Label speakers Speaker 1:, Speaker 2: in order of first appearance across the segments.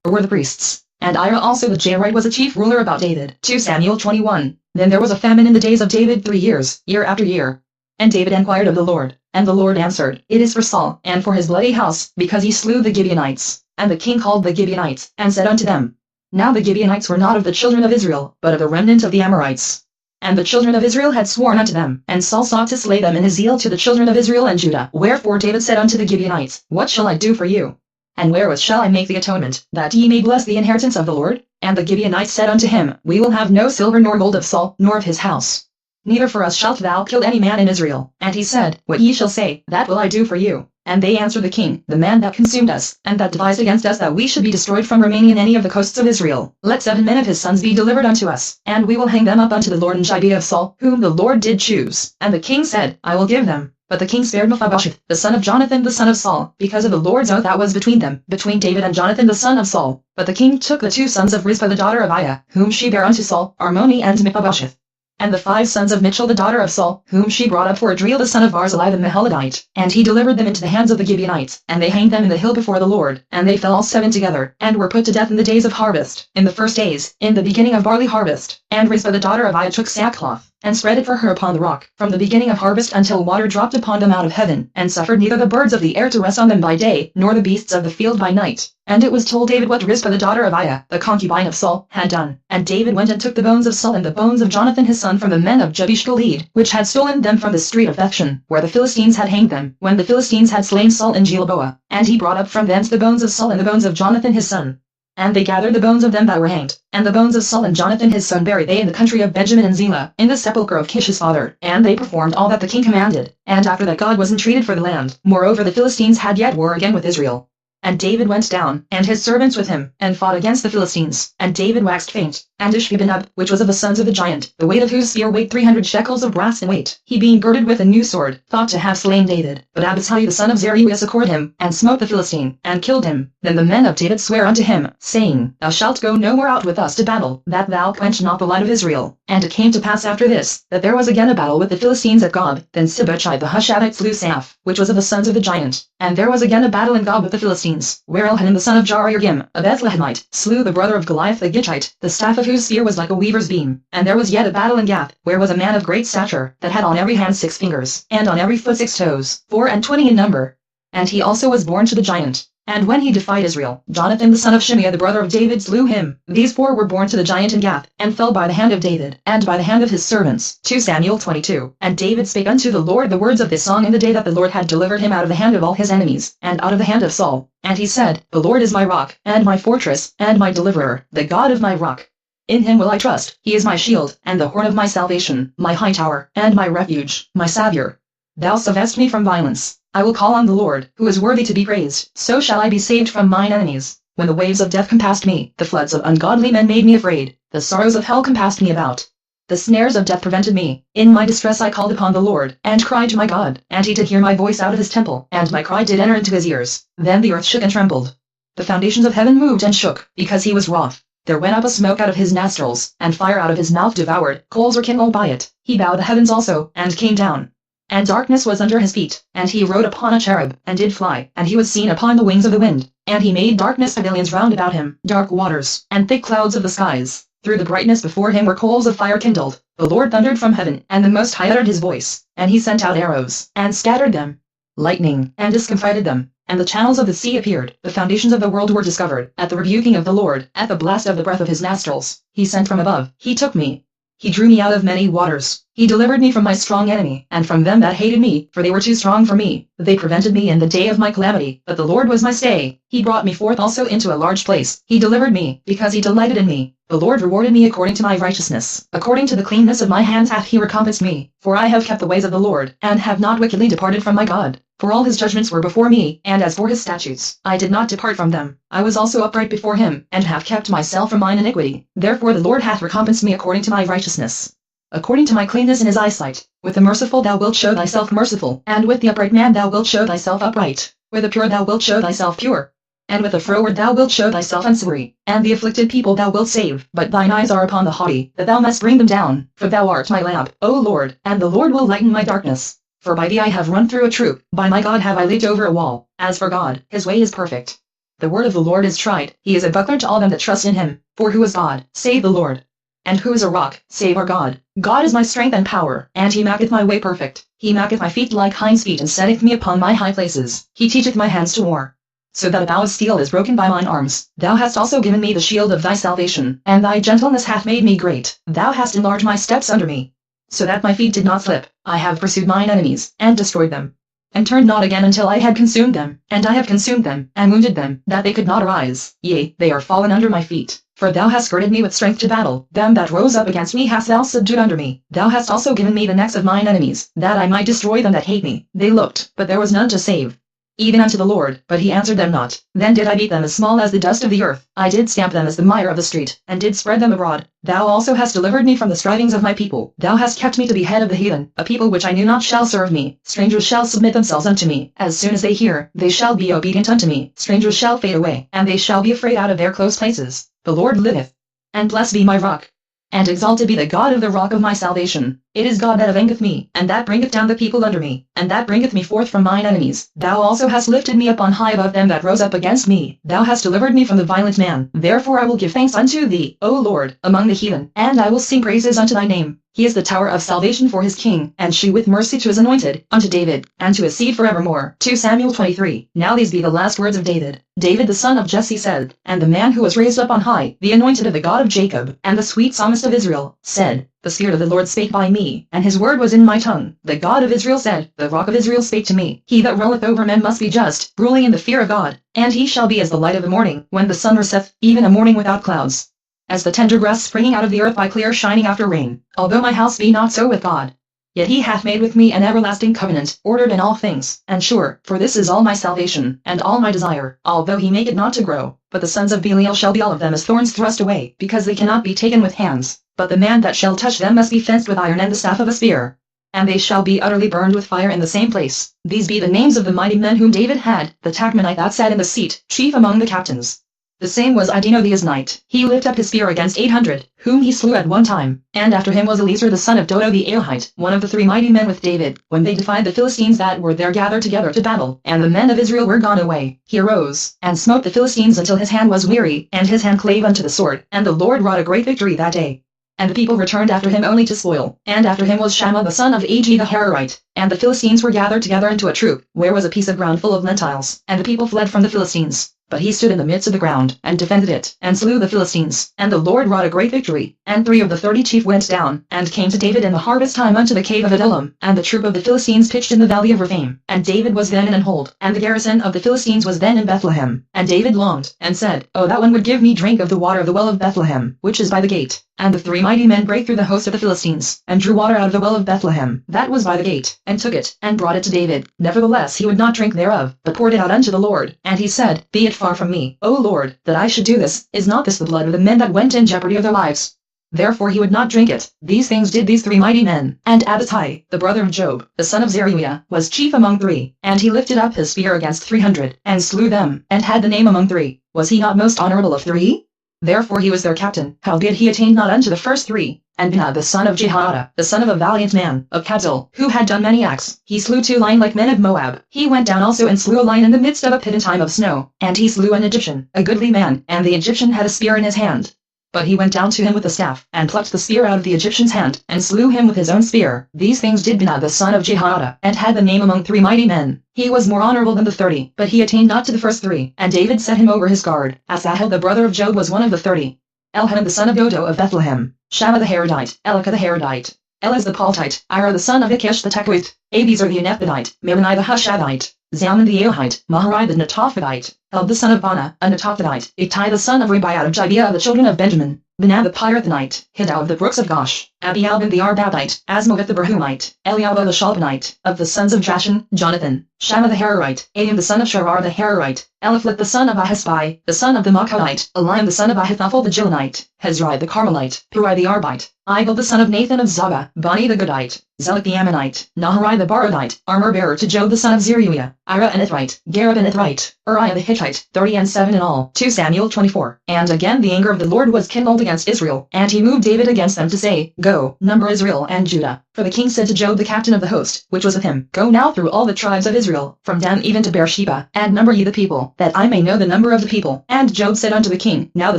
Speaker 1: were the priests. And Ira also the Jairite was a chief ruler about David. 2 Samuel 21. Then there was a famine in the days of David 3 years, year after year. And David inquired of the Lord, and the Lord answered, It is for Saul, and for his bloody house, because he slew the Gibeonites. And the king called the Gibeonites, and said unto them, Now the Gibeonites were not of the children of Israel, but of the remnant of the Amorites. And the children of Israel had sworn unto them, and Saul sought to slay them in his zeal to the children of Israel and Judah. Wherefore David said unto the Gibeonites, What shall I do for you? And wherewith shall I make the atonement, that ye may bless the inheritance of the Lord? And the Gibeonites said unto him, We will have no silver nor gold of Saul, nor of his house. Neither for us shalt thou kill any man in Israel. And he said, What ye shall say, that will I do for you. And they answered the king, The man that consumed us, and that devised against us that we should be destroyed from remaining in any of the coasts of Israel, let 7 men of his sons be delivered unto us, and we will hang them up unto the Lord in Gibeah of Saul, whom the Lord did choose. And the king said, I will give them. But the king spared Mephibosheth, the son of Jonathan the son of Saul, because of the Lord's oath that was between them, between David and Jonathan the son of Saul. But the king took the 2 sons of Rizpah the daughter of Aiah, whom she bare unto Saul, Armoni and Mephibosheth. And the 5 sons of Michal the daughter of Saul, whom she brought up for Adriel the son of Barzillai the Meholadite. And he delivered them into the hands of the Gibeonites, and they hanged them in the hill before the Lord. And they fell all 7 together, and were put to death in the days of harvest, in the first days, in the beginning of barley harvest. And Rizpah the daughter of Aiah took sackcloth, and spread it for her upon the rock, from the beginning of harvest until water dropped upon them out of heaven, and suffered neither the birds of the air to rest on them by day, nor the beasts of the field by night. And it was told David what Rizpah the daughter of Aiah, the concubine of Saul, had done. And David went and took the bones of Saul and the bones of Jonathan his son from the men of Jabesh Gilead, which had stolen them from the street of Bethshan, where the Philistines had hanged them, when the Philistines had slain Saul in Gilboa. And he brought up from thence the bones of Saul and the bones of Jonathan his son. And they gathered the bones of them that were hanged, and the bones of Saul and Jonathan his son buried they in the country of Benjamin and Zelah, in the sepulchre of Kish his father. And they performed all that the king commanded. And after that God was entreated for the land. Moreover the Philistines had yet war again with Israel. And David went down, and his servants with him, and fought against the Philistines. And David waxed faint. And Ishbi-benob, which was of the sons of the giant, the weight of whose spear weighed 300 shekels of brass in weight, he being girded with a new sword, thought to have slain David. But Abishai the son of Zeruiah succored him, and smote the Philistine, and killed him. Then the men of David sware unto him, saying, Thou shalt go no more out with us to battle, that thou quench not the light of Israel. And it came to pass after this, that there was again a battle with the Philistines at Gob. Then Sibbechai the Hushathite slew Saph, which was of the sons of the giant. And there was again a battle in Gob with the Philistines, where Elhanan the son of Jair-Oregim, a Bethlehemite, slew the brother of Goliath the Gittite, the staff of whose spear was like a weaver's beam. And there was yet a battle in Gath, where was a man of great stature, that had on every hand 6 fingers, and on every foot 6 toes, 24 in number. And he also was born to the giant. And when he defied Israel, Jonathan the son of Shimeah the brother of David slew him. These 4 were born to the giant in Gath, and fell by the hand of David, and by the hand of his servants. 2 Samuel 22. And David spake unto the Lord the words of this song in the day that the Lord had delivered him out of the hand of all his enemies, and out of the hand of Saul. And he said, The Lord is my rock, and my fortress, and my deliverer, the God of my rock. In him will I trust. He is my shield, and the horn of my salvation, my high tower, and my refuge, my Saviour. Thou savest me from violence. I will call on the Lord, who is worthy to be praised. So shall I be saved from mine enemies. When the waves of death compassed me, the floods of ungodly men made me afraid. The sorrows of hell compassed me about. The snares of death prevented me. In my distress I called upon the Lord, and cried to my God. And he did hear my voice out of his temple, and my cry did enter into his ears. Then the earth shook and trembled. The foundations of heaven moved and shook, because he was wroth. There went up a smoke out of his nostrils, and fire out of his mouth devoured. Coals were kindled by it. He bowed the heavens also, and came down. And darkness was under his feet, and he rode upon a cherub, and did fly, and he was seen upon the wings of the wind. And he made darkness pavilions round about him, dark waters, and thick clouds of the skies. Through the brightness before him were coals of fire kindled. The Lord thundered from heaven, and the Most High uttered his voice, and he sent out arrows, and scattered them. Lightning, and discomfited them. And the channels of the sea appeared, the foundations of the world were discovered, at the rebuking of the Lord, at the blast of the breath of his nostrils. He sent from above, he took me. He drew me out of many waters. He delivered me from my strong enemy, and from them that hated me, for they were too strong for me. They prevented me in the day of my calamity, but the Lord was my stay. He brought me forth also into a large place. He delivered me, because he delighted in me. The Lord rewarded me according to my righteousness. According to the cleanness of my hands hath he recompensed me. For I have kept the ways of the Lord, and have not wickedly departed from my God. For all his judgments were before me, and as for his statutes, I did not depart from them. I was also upright before him, and have kept myself from mine iniquity. Therefore the Lord hath recompensed me according to my righteousness. According to my cleanness in his eyesight. With the merciful thou wilt show thyself merciful, and with the upright man thou wilt show thyself upright. With the pure thou wilt show thyself pure. And with the froward thou wilt show thyself unsavory. And the afflicted people thou wilt save. But thine eyes are upon the haughty, that thou must bring them down. For thou art my lamp, O Lord, and the Lord will lighten my darkness. For by thee I have run through a troop, by my God have I leaped over a wall. As for God, his way is perfect. The word of the Lord is tried, he is a buckler to all them that trust in him. For who is God, save the Lord? And who is a rock, save our God? God is my strength and power, and he maketh my way perfect. He maketh my feet like hinds' feet, and setteth me upon my high places. He teacheth my hands to war, so that a bow of steel is broken by mine arms. Thou hast also given me the shield of thy salvation, and thy gentleness hath made me great. Thou hast enlarged my steps under me, so that my feet did not slip. I have pursued mine enemies, and destroyed them, and turned not again until I had consumed them. And I have consumed them, and wounded them, that they could not arise. Yea, they are fallen under my feet. For thou hast girded me with strength to battle. Them that rose up against me hast thou subdued under me. Thou hast also given me the necks of mine enemies, that I might destroy them that hate me. They looked, but there was none to save, even unto the Lord, but he answered them not. Then did I beat them as small as the dust of the earth. I did stamp them as the mire of the street, and did spread them abroad. Thou also hast delivered me from the strivings of my people. Thou hast kept me to be head of the heathen. A people which I knew not shall serve me. Strangers shall submit themselves unto me. As soon as they hear, they shall be obedient unto me. Strangers shall fade away, and they shall be afraid out of their close places. The Lord liveth. And blessed be my rock, and exalted be the God of the rock of my salvation. It is God that avengeth me, and that bringeth down the people under me, and that bringeth me forth from mine enemies. Thou also hast lifted me up on high above them that rose up against me. Thou hast delivered me from the violent man. Therefore I will give thanks unto thee, O Lord, among the heathen, and I will sing praises unto thy name. He is the tower of salvation for his king, and sheweth mercy to his anointed, unto David, and to his seed forevermore. 2 Samuel 23. Now these be the last words of David. David the son of Jesse said, and the man who was raised up on high, the anointed of the God of Jacob, and the sweet psalmist of Israel, said, the Spirit of the Lord spake by me, and his word was in my tongue. The God of Israel said, the rock of Israel spake to me. He that ruleth over men must be just, ruling in the fear of God. And he shall be as the light of the morning, when the sun riseth, even a morning without clouds, as the tender grass springing out of the earth by clear shining after rain. Although my house be not so with God, yet he hath made with me an everlasting covenant, ordered in all things, and sure, for this is all my salvation, and all my desire, although he make it not to grow. But the sons of Belial shall be all of them as thorns thrust away, because they cannot be taken with hands. But the man that shall touch them must be fenced with iron and the staff of a spear, and they shall be utterly burned with fire in the same place. These be the names of the mighty men whom David had, the Tachmonite that sat in the seat, chief among the captains. The same was Idino the Isnite. He lifted up his spear against 800, whom he slew at one time. And after him was Eliezer the son of Dodo the Aelhite, one of the 3 mighty men with David, when they defied the Philistines that were there gathered together to battle. And the men of Israel were gone away. He arose, and smote the Philistines until his hand was weary, and his hand clave unto the sword. And the Lord wrought a great victory that day. And the people returned after him only to spoil. And after him was Shammah the son of Agi the Hararite. And the Philistines were gathered together into a troop, where was a piece of ground full of lentiles. And the people fled from the Philistines. But he stood in the midst of the ground, and defended it, and slew the Philistines. And the Lord wrought a great victory. And 3 of the 30 chief went down, and came to David in the harvest time unto the cave of Adullam. And the troop of the Philistines pitched in the valley of Rephaim. And David was then in an hold, and the garrison of the Philistines was then in Bethlehem. And David longed, and said, O that one would give me drink of the water of the well of Bethlehem, which is by the gate. And the 3 mighty men brake through the host of the Philistines, and drew water out of the well of Bethlehem, that was by the gate, and took it, and brought it to David. Nevertheless he would not drink thereof, but poured it out unto the Lord. And he said, Be it far from me, O Lord, that I should do this. Is not this the blood of the men that went in jeopardy of their lives? Therefore he would not drink it. These things did these 3 mighty men. And Abishai, the brother of Job, the son of Zeruiah, was chief among 3. And he lifted up his spear against 300, and slew them, and had the name among 3. Was he not most honorable of 3? Therefore he was their captain. Howbeit he attained not unto the first 3. And Benah the son of Jehoiada, the son of a valiant man, of Kabzeel, who had done many acts, he slew 2 lion-like men of Moab. He went down also and slew a lion in the midst of a pit in time of snow. And he slew an Egyptian, a goodly man, and the Egyptian had a spear in his hand. But he went down to him with a staff, and plucked the spear out of the Egyptian's hand, and slew him with his own spear. These things did Benah the son of Jehoiada, and had the name among 3 mighty men. He was more honorable than the 30, but he attained not to the first 3. And David set him over his guard. Asahel the brother of Job was one of the 30. Elhanan the son of Dodo of Bethlehem, Shammah the Harodite, Elika the Harodite, Elaz the Paltite, Ira the son of Ikish the Tekoite, Abiezer the Anethbadite, Meronai the Hushavite, Zalman the Aelhite, Maharai the Netophadite, Helb the son of Bana, a Netophadite, Ittai the son of Ribiah of Gibeah of the children of Benjamin, Benah the Pirathonite, Hiddah of the brooks of Gosh, Abialbin the Arbabite, Asmovith the Berhumite, Eliabah the Shalbanite, of the sons of Jashan, Jonathan, Shammah the Hararite, Aim the son of Sharar the Hararite, Eliphalet the son of Ahisbai, the son of the Machadite, Eliam the son of Ahithophel the Gilonite, Hezrai the Carmelite, Purai the Arbite, Igel the son of Nathan of Zobah, Bani the Goodite, Zelek the Ammonite, Naharai the Barodite, armor-bearer to Job the son of Zeruiah, Ira an Ithrite, Gareb an Ithrite, Uriah the Hittite, 30 and 7 in all. 2 Samuel 24. And again the anger of the Lord was kindled against Israel, and he moved David against them to say, Go, number Israel and Judah, For the king said to Job the captain of the host, which was with him, Go now through all the tribes of Israel, from Dan even to Beersheba, and number ye the people, that I may know the number of the people. And Job said unto the king, Now the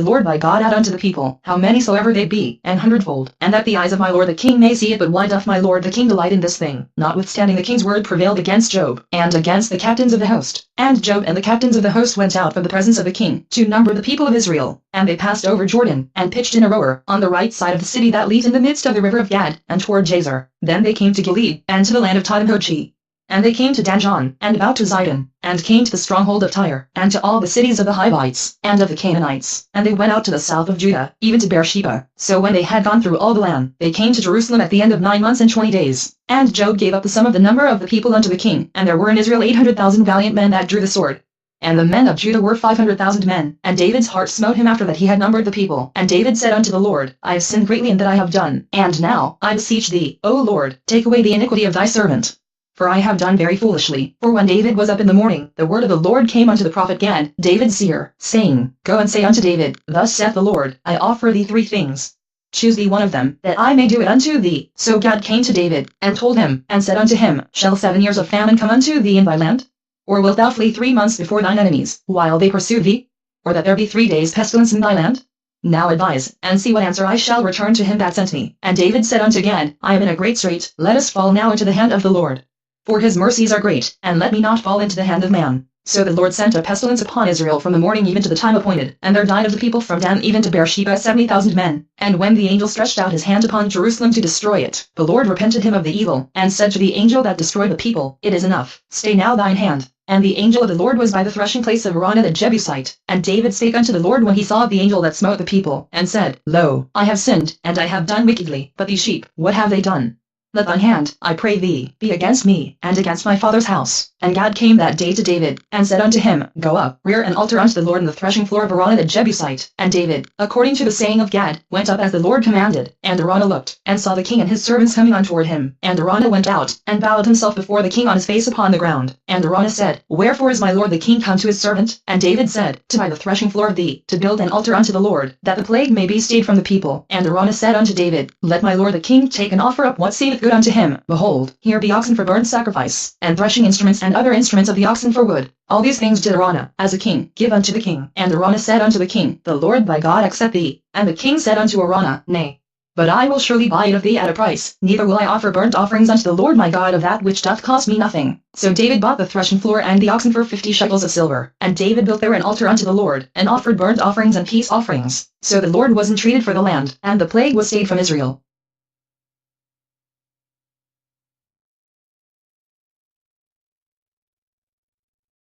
Speaker 1: Lord thy God add unto the people, how many soever they be, an hundredfold, and that the eyes of my lord the king may see it. But why doth my lord the king delight in this thing? Notwithstanding the king's word prevailed against Job, and against the captains of the host. And Job and the captains of the host went out from the presence of the king, to number the people of Israel. And they passed over Jordan, and pitched in a rower, on the right side of the city that leads in the midst of the river of Gad, and toward Jazer. Then they came to Gilead, and to the land of Tob and Hochi. And they came to Danjon, and about to Zidon, and came to the stronghold of Tyre, and to all the cities of the Hivites, and of the Canaanites. And they went out to the south of Judah, even to Beersheba. So when they had gone through all the land, they came to Jerusalem at the end of 9 months and 20 days. And Job gave up the sum of the number of the people unto the king, and there were in Israel 800,000 valiant men that drew the sword. And the men of Judah were 500,000 men. And David's heart smote him after that he had numbered the people. And David said unto the Lord, I have sinned greatly in that I have done. And now, I beseech thee, O Lord, take away the iniquity of thy servant. For I have done very foolishly. For when David was up in the morning, the word of the Lord came unto the prophet Gad, David's seer, saying, Go and say unto David, Thus saith the Lord, I offer thee 3 things. Choose thee one of them, that I may do it unto thee. So Gad came to David, and told him, and said unto him, Shall 7 years of famine come unto thee in thy land? Or wilt thou flee 3 months before thine enemies, while they pursue thee? Or that there be 3 days pestilence in thy land? Now advise, and see what answer I shall return to him that sent me. And David said unto Gad, I am in a great strait, let us fall now into the hand of the Lord. For his mercies are great, and let me not fall into the hand of man. So the Lord sent a pestilence upon Israel from the morning even to the time appointed, and there died of the people from Dan even to Beersheba 70,000 men. And when the angel stretched out his hand upon Jerusalem to destroy it, the Lord repented him of the evil, and said to the angel that destroyed the people, It is enough, stay now thine hand. And the angel of the Lord was by the threshing place of Araunah the Jebusite. And David spake unto the Lord when he saw the angel that smote the people, and said, Lo, I have sinned, and I have done wickedly, but these sheep, what have they done? Let thine hand, I pray thee, be against me, and against my father's house. And Gad came that day to David, and said unto him, Go up, rear an altar unto the Lord in the threshing floor of Araunah the Jebusite. And David, according to the saying of Gad, went up as the Lord commanded. And Araunah looked, and saw the king and his servants coming on toward him. And Araunah went out, and bowed himself before the king on his face upon the ground. And Araunah said, Wherefore is my lord the king come to his servant? And David said, To buy the threshing floor of thee, to build an altar unto the Lord, that the plague may be stayed from the people. And Araunah said unto David, Let my lord the king take and offer up what seemeth good unto him. Behold, here be oxen for burnt sacrifice, and threshing instruments and other instruments of the oxen for wood. All these things did Araunah, as a king, give unto the king. And Araunah said unto the king, The Lord thy God accept thee. And the king said unto Araunah, Nay. But I will surely buy it of thee at a price, neither will I offer burnt offerings unto the Lord my God of that which doth cost me nothing. So David bought the threshing floor and the oxen for 50 shekels of silver. And David built there an altar unto the Lord, and offered burnt offerings and peace offerings. So the Lord was entreated for the land, and the plague was stayed from Israel.